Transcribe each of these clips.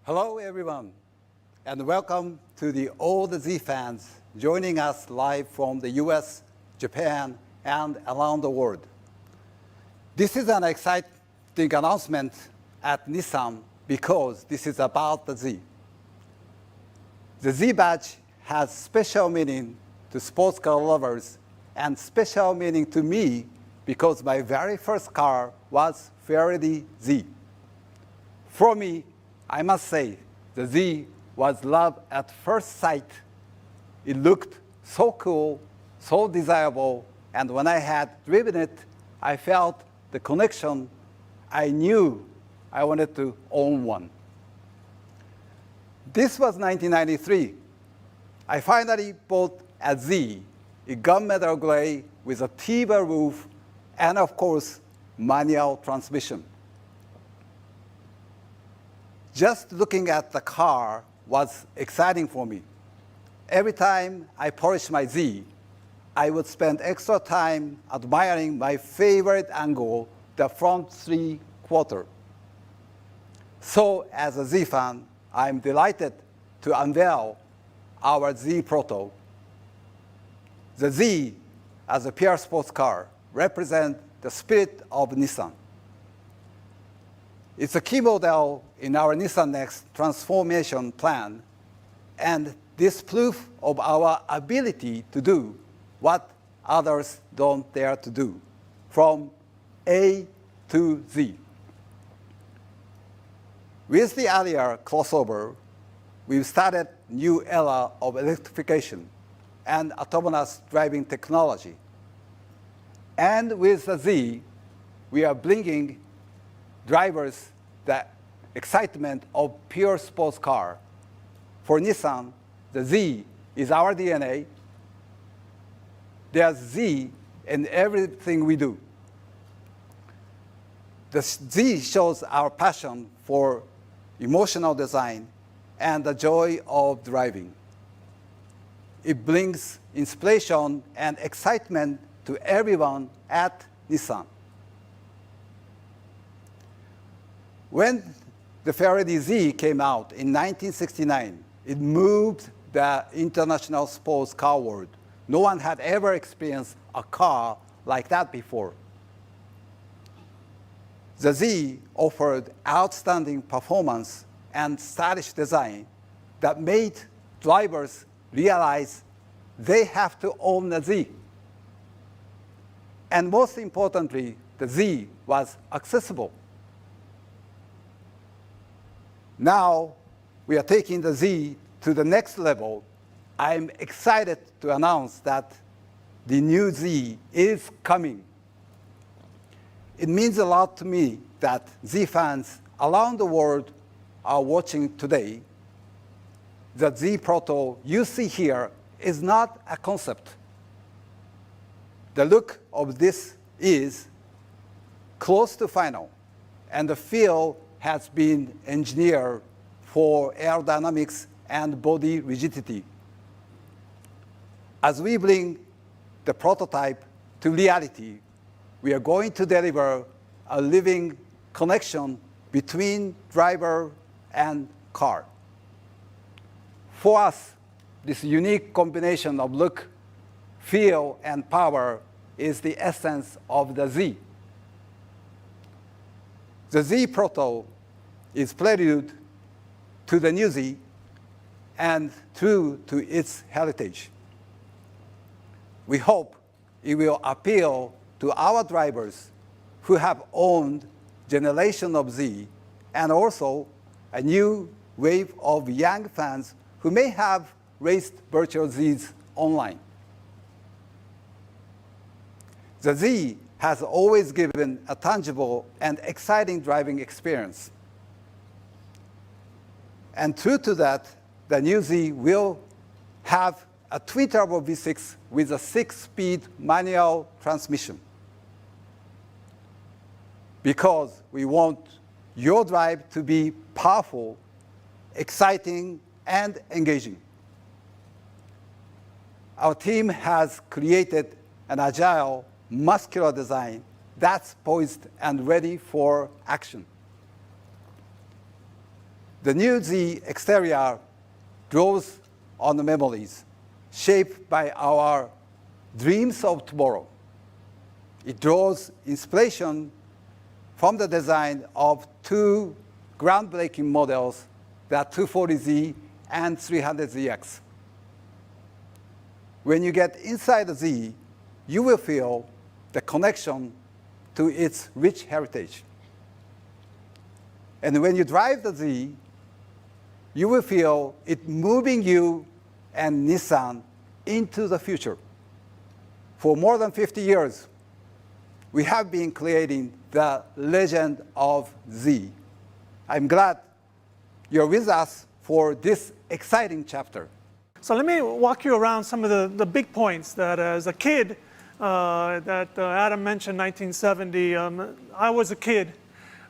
Hello, everyone, and welcome to all the Z fans joining us live from the US, Japan, and around the world. This is an exciting announcement at Nissan because this is about the Z. The Z badge has special meaning to sports car lovers and special meaning to me because my very first car was Ferrari Z. For me, I must say, the Z was love at first sight. It looked so cool, so desirable, and when I had driven it, I felt the connection. I knew I wanted to own one. This was 1993. I finally bought a Z, a gunmetal gray with a T-bar roof, and of course, manual transmission. Just looking at the car was exciting for me. Every time I polished my Z, I would spend extra time admiring my favorite angle, the front three-quarter. So as a Z fan, I'm delighted to unveil our Z Proto. The Z, as a pure sports car, represents the spirit of Nissan. It's a key model in our Nissan Next transformation plan, and this proof of our ability to do what others don't dare to do, from A to Z. With the earlier crossover, we've started a new era of electrification and autonomous driving technology. And with the Z, we are bringing drivers the excitement of pure sports car. For Nissan, the Z is our DNA. There's Z in everything we do. The Z shows our passion for emotional design and the joy of driving. It brings inspiration and excitement to everyone at Nissan. When the Ferrari Z came out in 1969, it moved the international sports car world. No one had ever experienced a car like that before. The Z offered outstanding performance and stylish design that made drivers realize they have to own the Z. And most importantly, the Z was accessible. Now, we are taking the Z to the next level. I'm excited to announce that the new Z is coming. It means a lot to me that Z fans around the world are watching today. The Z Proto you see here is not a concept. The look of this is close to final, and the feel has been engineered for aerodynamics and body rigidity. As we bring the prototype to reality, we are going to deliver a living connection between driver and car. For us, this unique combination of look, feel, and power is the essence of the Z. The Z Proto is prelude to the new Z and true to its heritage. We hope it will appeal to our drivers who have owned generation of Z and also a new wave of young fans who may have raced virtual Zs online. The Z has always given a tangible and exciting driving experience. And true to that, the new Z will have a twin-turbo V6 with a 6-speed manual transmission. Because we want your drive to be powerful, exciting, and engaging. Our team has created an agile, muscular design that's poised and ready for action. The new Z exterior draws on the memories shaped by our dreams of tomorrow. It draws inspiration from the design of two groundbreaking models, the 240Z and 300ZX. When you get inside the Z, you will feel the connection to its rich heritage. And when you drive the Z, you will feel it moving you and Nissan into the future. For more than 50 years, we have been creating the legend of Z. I'm glad you're with us for this exciting chapter. So let me walk you around some of the big points that as a kid, Adam mentioned 1970. I was a kid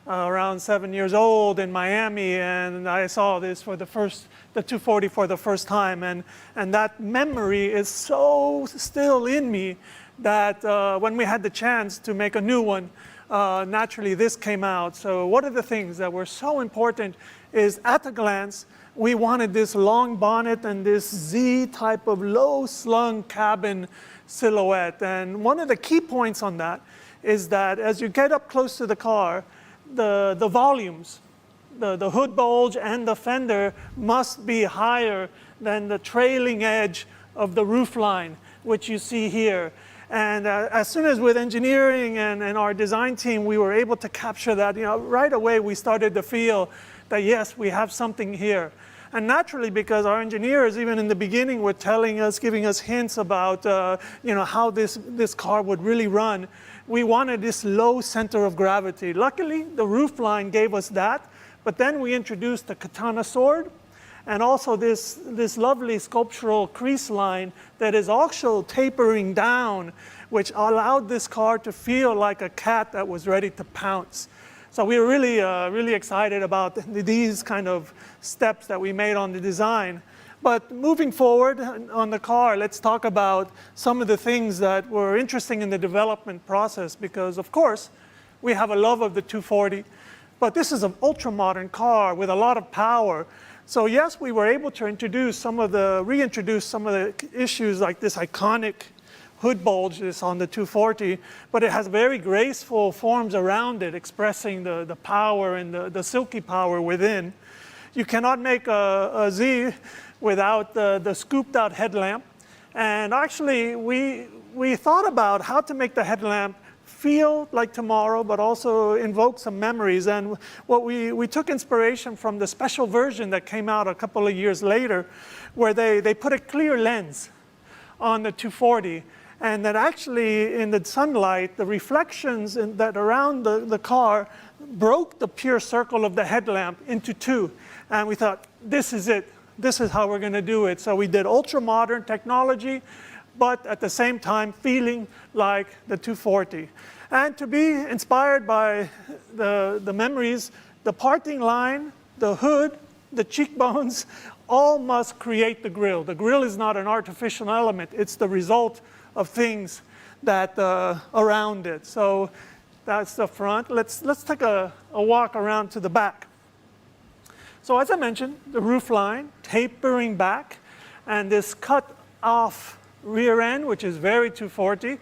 around 7 years old in Miami, and I saw this for the 240 for the first time, and that memory is so still in me that when we had the chance to make a new one, naturally this came out. So one of the things that were so important is, at a glance, we wanted this long bonnet and this Z type of low-slung cabin silhouette. And one of the key points on that is that as you get up close to the car, the volumes, the hood bulge and the fender must be higher than the trailing edge of the roofline, which you see here. And as soon as with engineering and our design team, we were able to capture that, right away we started to feel that yes, we have something here. And naturally, because our engineers, even in the beginning, were telling us, giving us hints about how this car would really run, we wanted this low center of gravity. Luckily, the roofline gave us that, but then we introduced the katana sword, and also this lovely sculptural crease line that is also tapering down, which allowed this car to feel like a cat that was ready to pounce. So we were really excited about these kind of steps that we made on the design. But moving forward on the car, let's talk about some of the things that were interesting in the development process, because of course, we have a love of the 240, but this is an ultra-modern car with a lot of power. So yes, we were able to reintroduce some of the issues like this iconic hood bulge is on the 240, but it has very graceful forms around it, expressing the power and the silky power within. You cannot make a Z without the scooped out headlamp. And actually, we thought about how to make the headlamp feel like tomorrow, but also invoke some memories. And what we took inspiration from the special version that came out a couple of years later, where they put a clear lens on the 240. And that actually, in the sunlight, the reflections that around the car broke the pure circle of the headlamp into two. And we thought, this is it. This is how we're going to do it. So we did ultra-modern technology, but at the same time feeling like the 240. And to be inspired by the memories, the parting line, the hood, the cheekbones, all must create the grille. The grille is not an artificial element. It's the result of things that around it. So that's the front. Let's take a walk around to the back. So as I mentioned, the roof line tapering back, and this cut off rear end, which is very 240.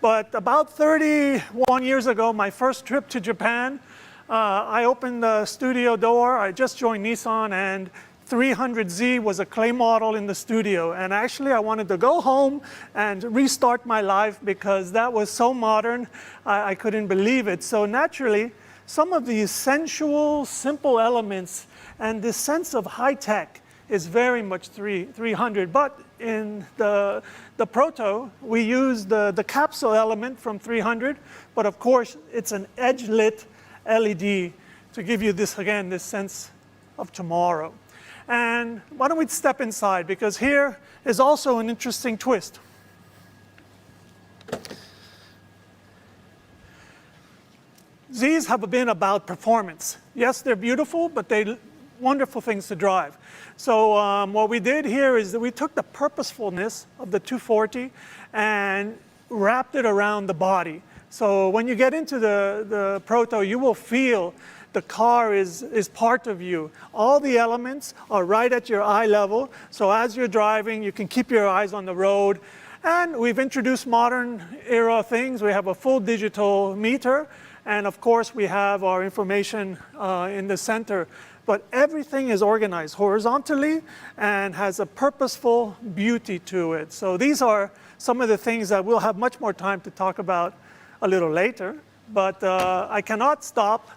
But about 31 years ago, my first trip to Japan, I opened the studio door. I just joined Nissan, and 300Z was a clay model in the studio. And actually, I wanted to go home and restart my life because that was so modern, I couldn't believe it. So naturally, some of these sensual, simple elements and this sense of high-tech is very much 300. But in the Proto, we use the capsule element from 300. But of course, it's an edge-lit LED to give you this, again, this sense of tomorrow. And why don't we step inside, because here is also an interesting twist. Zs have been about performance. Yes, they're beautiful, but they're wonderful things to drive. So what we did here is that we took the purposefulness of the 240 and wrapped it around the body. So when you get into the Proto, you will feel the car is part of you. All the elements are right at your eye level, so as you're driving, you can keep your eyes on the road. And we've introduced modern era things. We have a full digital meter, and of course we have our information in the center. But everything is organized horizontally and has a purposeful beauty to it. So these are some of the things that we'll have much more time to talk about a little later. But I cannot stop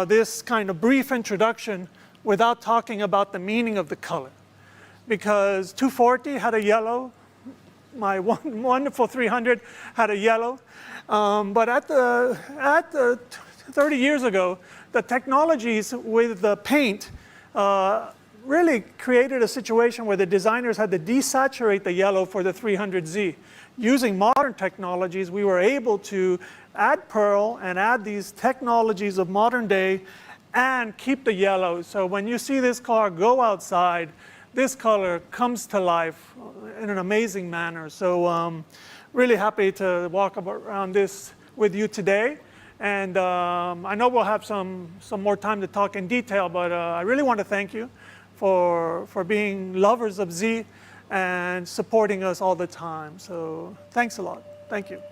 this kind of brief introduction without talking about the meaning of the color. Because 240 had a yellow, my wonderful 300 had a yellow. But at the 30 years ago, the technologies with the paint really created a situation where the designers had to desaturate the yellow for the 300Z. Using modern technologies, we were able to add pearl and add these technologies of modern day and keep the yellow. So when you see this car go outside, this color comes to life in an amazing manner. So really happy to walk around this with you today. And I know we'll have some more time to talk in detail, but I really want to thank you for being lovers of Z and supporting us all the time. So thanks a lot. Thank you.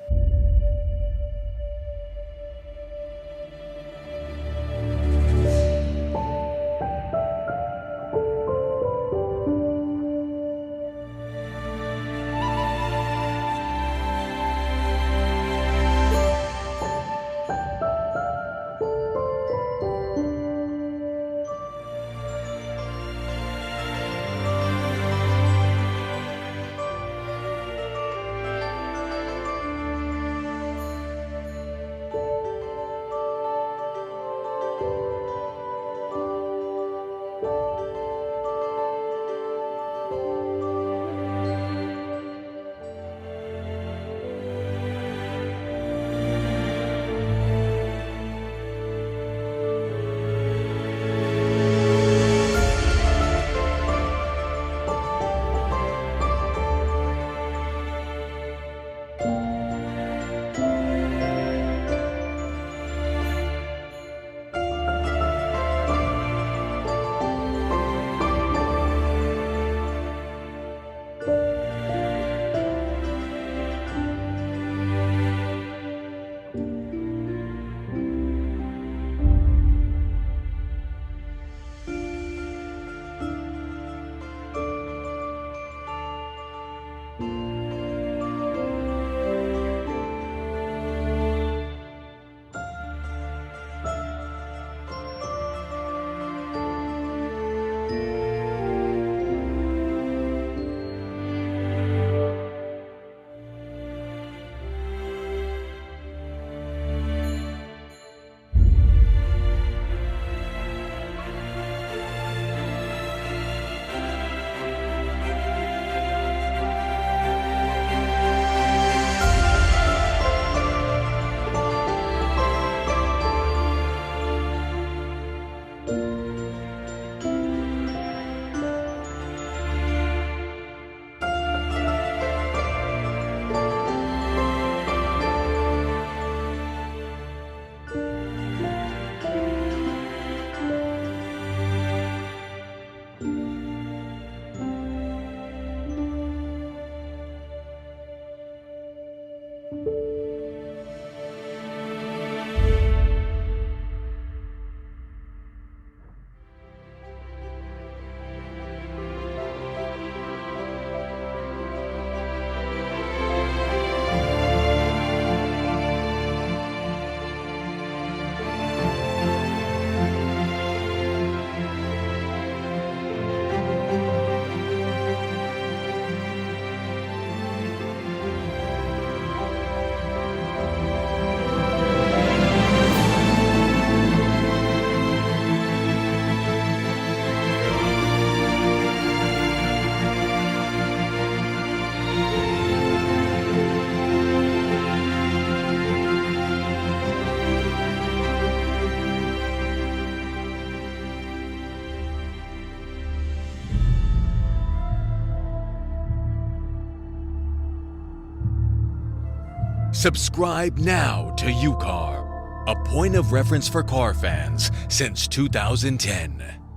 Subscribe now to UCAR, a point of reference for car fans since 2010.